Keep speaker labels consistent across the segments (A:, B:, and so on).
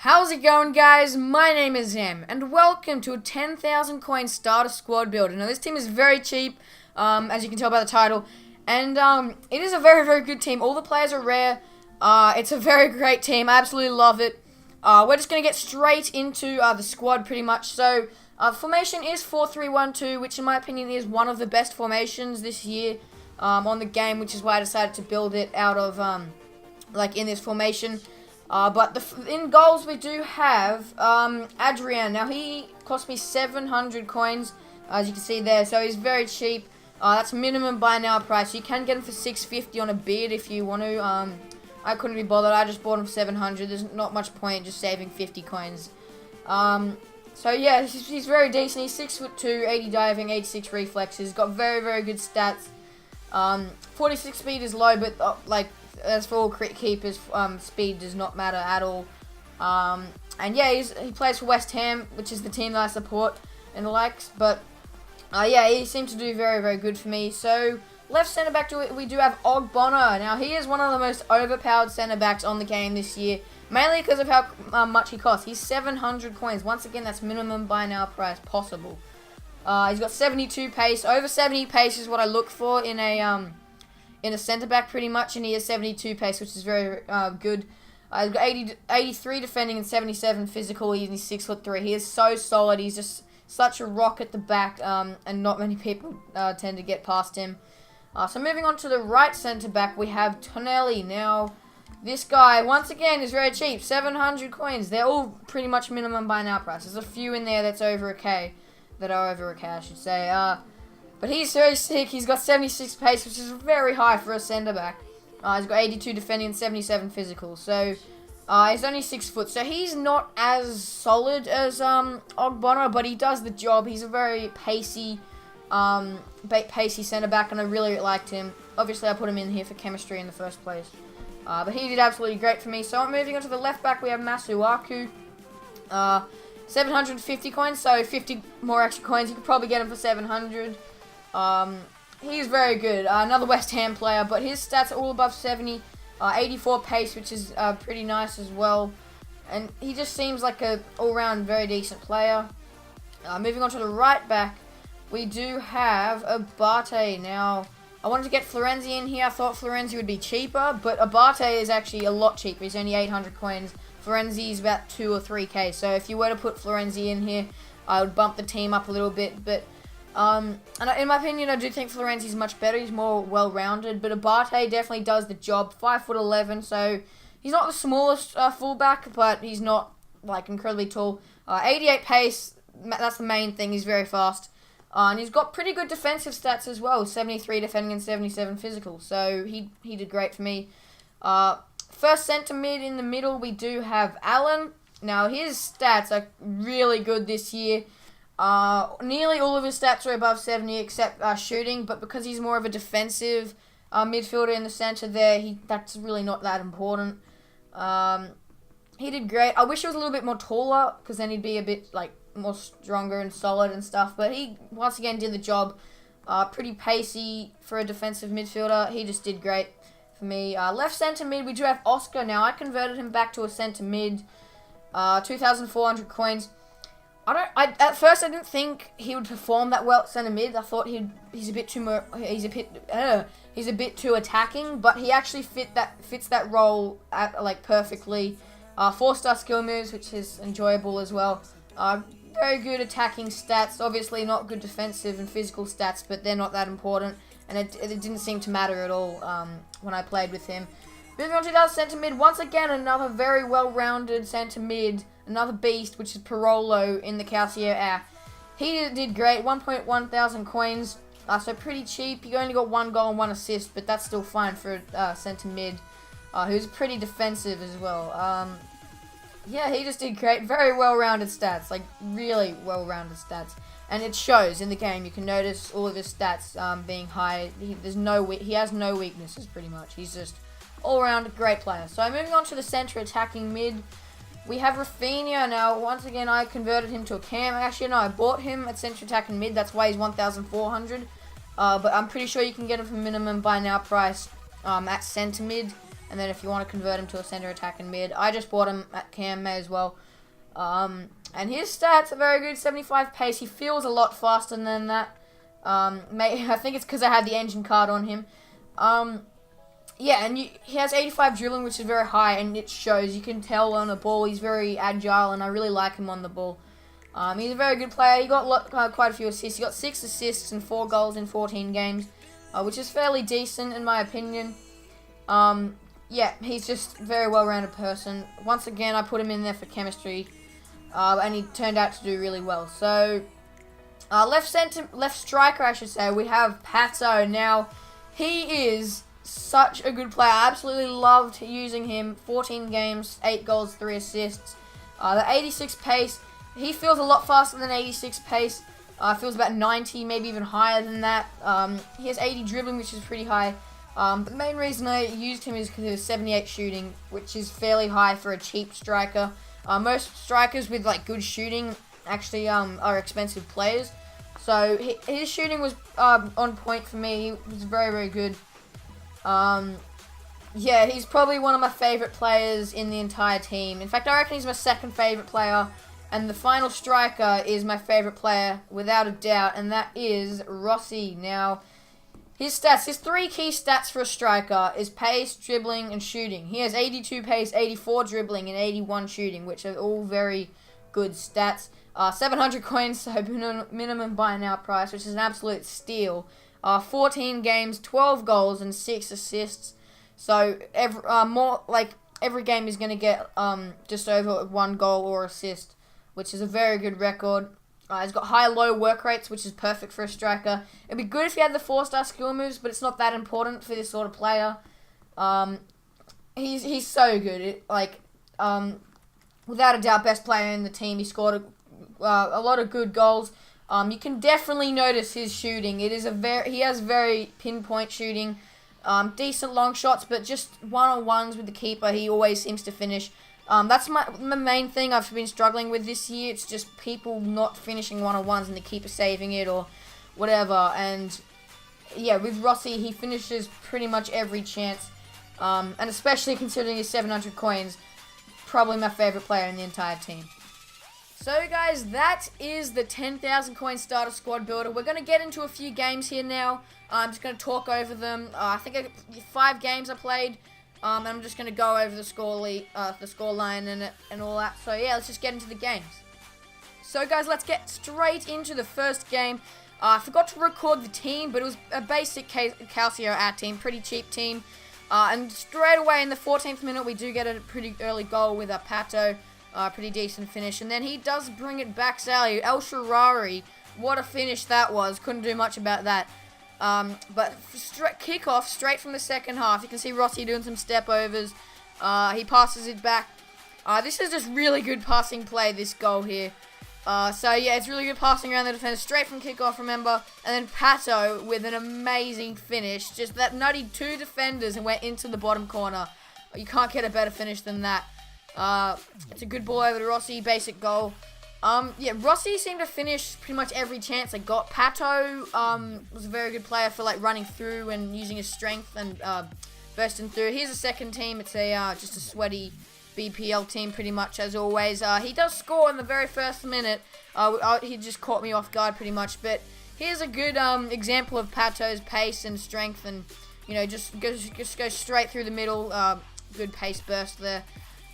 A: How's it going, guys? My name is Em, and welcome to a 10,000 coin starter squad builder. Now, this team is very cheap, as you can tell by the title, and it is a very, very good team. All the players are rare. It's a very great team. I absolutely love it. We're just going to get straight into the squad, pretty much. So, the formation is 4-3-1-2, which in my opinion is one of the best formations this year on the game, which is why I decided to build it out of, in this formation. But in goals we do have Adrian. Now he cost me 700 coins, as you can see there, so he's very cheap. That's minimum buy now price. You can get him for 650 on a bid if you want to. I couldn't be bothered. I just bought him for 700. There's not much point just saving 50 coins. So yeah, he's very decent. He's 6'2", 80 diving, 86 reflexes. Got very, very good stats. 46 speed is low, but as for all keepers, speed does not matter at all. And yeah, he plays for West Ham, which is the team that I support and the likes. But yeah, he seems to do very, very good for me. So left centre back, we do have Ogbonna. Now he is one of the most overpowered centre backs on the game this year, mainly because of how much he costs. He's 700 coins. Once again, that's minimum buy now price possible. He's got 72 pace. Over 70 pace is what I look for in a centre back, pretty much, and he has 72 pace, which is very good. He's got 83 defending and 77 physical. He's 6'3". He is so solid. He's just such a rock at the back, and not many people tend to get past him. So moving on to the right centre back, we have Tonelli. Now, this guy, once again, is very cheap. 700 coins. They're all pretty much minimum buy now price. There's a few in there that's over a K. That are over a K, I should say. But he's very sick. He's got 76 pace, which is very high for a centre back. He's got 82 defending and 77 physical. So he's only 6 foot. So he's not as solid as Ogbonna, but he does the job. He's a very pacey centre back, and I really liked him. Obviously, I put him in here for chemistry in the first place. But he did absolutely great for me. So moving on to the left back, we have Masuaku. 750 coins, so 50 more extra coins. You could probably get him for 700. He's very good. Another West Ham player, but his stats are all above 70. 84 pace, which is pretty nice as well. And he just seems like a all-round very decent player. Moving on to the right back, we do have Abate. Now, I wanted to get Florenzi in here. I thought Florenzi would be cheaper, but Abate is actually a lot cheaper. He's only 800 coins. Florenzi is about 2 or 3k. So if you were to put Florenzi in here, I would bump the team up a little bit. But and in my opinion, I do think Florenzi is much better. He's more well-rounded. But Abate definitely does the job. 5'11", so he's not the smallest fullback, but he's not incredibly tall. 88 pace. That's the main thing. He's very fast. And he's got pretty good defensive stats as well. 73 defending and 77 physical. So he did great for me. First centre mid in the middle, we do have Alan. Now, his stats are really good this year. Nearly all of his stats are above 70 except shooting, but because he's more of a defensive midfielder in the centre there, that's really not that important. He did great. I wish he was a little bit more taller, because then he'd be a bit more stronger and solid and stuff, but he once again did the job. Pretty pacey for a defensive midfielder. He just did great for me. Left centre mid, we do have Oscar. Now, I converted him back to a centre mid. 2,400 coins. At first I didn't think he would perform that well at centre mid. I thought he's a bit too attacking, but he actually fits that role perfectly. 4-star skill moves, which is enjoyable as well. Very good attacking stats. Obviously not good defensive and physical stats, but they're not that important, and it didn't seem to matter at all when I played with him. Moving on to the other centre mid, once again another very well-rounded centre mid, another beast, which is Parolo in the Calcio. He did great, 1.1 thousand coins, so pretty cheap. He only got 1 goal and 1 assist, but that's still fine for centre mid. He was pretty defensive as well. Yeah, he just did great, very well-rounded stats, really well-rounded stats. And it shows in the game. You can notice all of his stats being high. He has no weaknesses, pretty much. He's just all-around a great player. So moving on to the centre attacking mid, we have Rafinha. Now, once again, I converted him to a cam. Actually, no, I bought him at centre attacking mid. That's why he's 1,400. But I'm pretty sure you can get him for minimum buy now price at centre mid. And then if you want to convert him to a center attack and mid, I just bought him at Cam, may as well. And his stats are very good. 75 pace. He feels a lot faster than that. I think it's because I had the engine card on him. Yeah, and he has 85 dribbling, which is very high, and it shows. You can tell on the ball he's very agile, and I really like him on the ball. He's a very good player. He got quite a few assists. He got 6 assists and 4 goals in 14 games, which is fairly decent in my opinion. Yeah, he's just a very well-rounded person. Once again, I put him in there for chemistry, and he turned out to do really well. So, left striker, I should say, we have Pato. Now, he is such a good player. I absolutely loved using him. 14 games, 8 goals, 3 assists. The 86 pace, he feels a lot faster than 86 pace. Feels about 90, maybe even higher than that. He has 80 dribbling, which is pretty high. But the main reason I used him is because he has 78 shooting, which is fairly high for a cheap striker. Most strikers with like good shooting actually are expensive players. So his shooting was on point for me. He was very, very good. Yeah, he's probably one of my favorite players in the entire team. In fact, I reckon he's my second favorite player. And the final striker is my favorite player, without a doubt, and that is Rossi. Now, his stats, his 3 key stats for a striker is pace, dribbling, and shooting. He has 82 pace, 84 dribbling, and 81 shooting, which are all very good stats. 700 coins, so minimum buy now price, which is an absolute steal. 14 games, 12 goals, and 6 assists. So every game is going to get just over 1 goal or assist, which is a very good record. He's got high-low work rates, which is perfect for a striker. It'd be good if he had the 4-star skill moves, but it's not that important for this sort of player. He's so good. Without a doubt, best player in the team. He scored a lot of good goals. You can definitely notice his shooting. He has very pinpoint shooting. Decent long shots, but just one-on-ones with the keeper, he always seems to finish. That's my main thing I've been struggling with this year. It's just people not finishing one-on-ones and the keeper saving it or whatever. And yeah, with Rossi, he finishes pretty much every chance. And especially considering his 700 coins, probably my favorite player in the entire team. So guys, that is the 10,000 coin starter squad builder. We're going to get into a few games here now. I'm just going to talk over them. I think 5 games I played. And I'm just going to go over the score line and all that. So yeah, let's just get into the games. So guys, let's get straight into the first game. I forgot to record the team, but it was a basic Calcio ad team, pretty cheap team. And straight away in the 14th minute, we do get a pretty early goal with a Pato. Pretty decent finish. And then he does bring it back, Sally. El Sharari, what a finish that was. Couldn't do much about that. But kick-off straight from the second half. You can see Rossi doing some step-overs. He passes it back. This is just really good passing play, this goal here. So yeah, it's really good passing around the defense. Straight from kick-off, remember. And then Pato with an amazing finish. Just that nutty 2 defenders and went into the bottom corner. You can't get a better finish than that. It's a good ball over to Rossi, basic goal. Yeah, Rossi seemed to finish pretty much every chance they got. Pato was a very good player for like running through and using his strength and bursting through. Here's a second team. It's just a sweaty BPL team pretty much as always. He does score in the very first minute. He just caught me off guard pretty much. But here's a good example of Pato's pace and strength, and you know just go straight through the middle. Good pace burst there.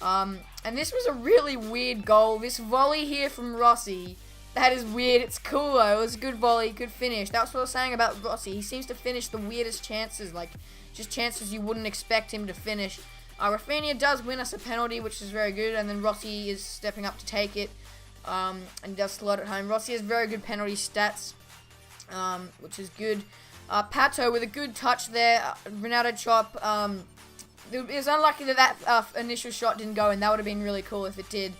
A: And this was a really weird goal. This volley here from Rossi, that is weird. It's cool though. It was a good volley, good finish. That's what I was saying about Rossi. He seems to finish the weirdest chances, like just chances you wouldn't expect him to finish. Rafinha does win us a penalty, which is very good, and then Rossi is stepping up to take it, and he does slot it home. Rossi has very good penalty stats, which is good. Pato with a good touch there. Ronaldo chop. It was unlucky that initial shot didn't go in. That would have been really cool if it did.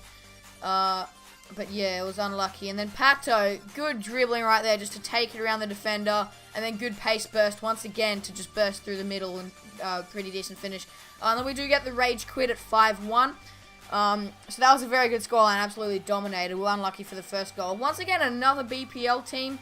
A: But yeah, it was unlucky. And then Pato, good dribbling right there just to take it around the defender. And then good pace burst once again to just burst through the middle and pretty decent finish. And then we do get the rage quit at 5-1. So that was a very good scoreline. Absolutely dominated. We're unlucky for the first goal. Once again, another BPL team.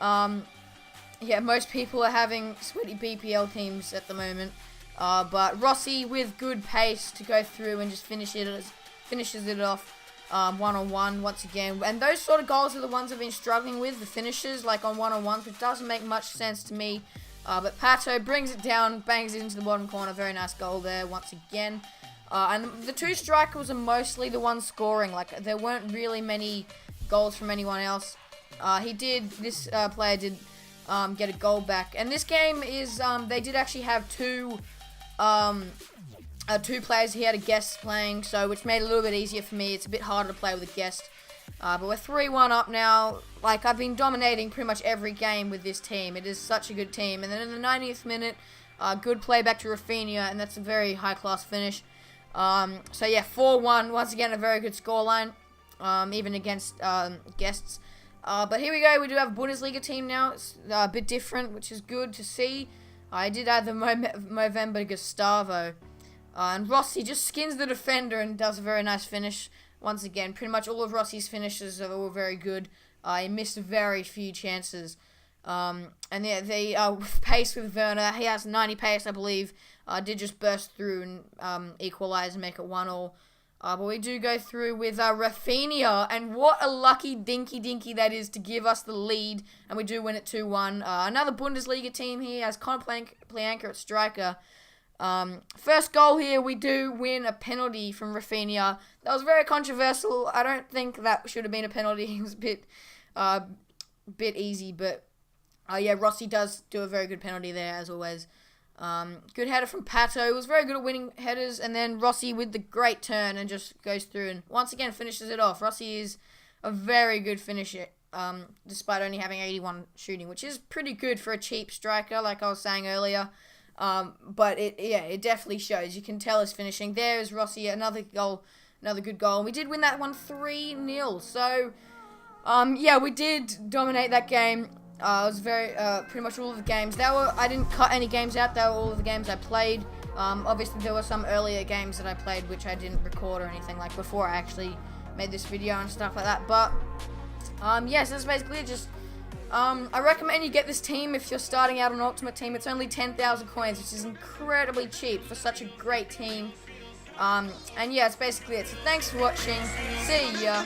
A: Yeah, most people are having sweaty BPL teams at the moment. But Rossi with good pace to go through and just finishes it off one-on-one once again. And those sort of goals are the ones I've been struggling with, the finishes, like on one-on-ones, which doesn't make much sense to me. But Pato brings it down, bangs it into the bottom corner. Very nice goal there once again. And the two strikers are mostly the ones scoring. Like, there weren't really many goals from anyone else. This player did get a goal back. And this game is, they did actually have two players. He had a guest playing, which made it a little bit easier for me. It's a bit harder to play with a guest. But we're 3-1 up now. Like, I've been dominating pretty much every game with this team. It is such a good team. And then in the 90th minute, good play back to Rafinha, and that's a very high-class finish. So yeah, 4-1. Once again, a very good scoreline, even against guests. But here we go. We do have a Bundesliga team now. It's a bit different, which is good to see. I did add the Movember Gustavo. And Rossi just skins the defender and does a very nice finish. Once again, pretty much all of Rossi's finishes are all very good. He missed very few chances. And yeah, the pace with Werner, he has 90 pace, I believe. Did just burst through and equalize and make it 1-1. But we do go through with Rafinha, and what a lucky dinky that is to give us the lead, and we do win it 2-1. Another Bundesliga team here has Conor Planker at striker. First goal here, we do win a penalty from Rafinha. That was very controversial. I don't think that should have been a penalty. It was a bit easy, but yeah, Rossi does do a very good penalty there, as always. Good header from Pato. He was very good at winning headers, and then Rossi with the great turn and just goes through and once again finishes it off. Rossi is a very good finisher, despite only having 81 shooting, which is pretty good for a cheap striker, like I was saying earlier. But it definitely shows. You can tell his finishing. There is Rossi, another goal, another good goal. We did win that one 3-0. So, yeah, we did dominate that game. It was very, pretty much all of the games. I didn't cut any games out. They were all of the games I played. Obviously, there were some earlier games that I played which I didn't record or anything, like before I actually made this video and stuff like that. But, yes, that's basically it. Just, I recommend you get this team if you're starting out on Ultimate Team. It's only 10,000 coins, which is incredibly cheap for such a great team. And yeah, it's basically it. So thanks for watching. See ya.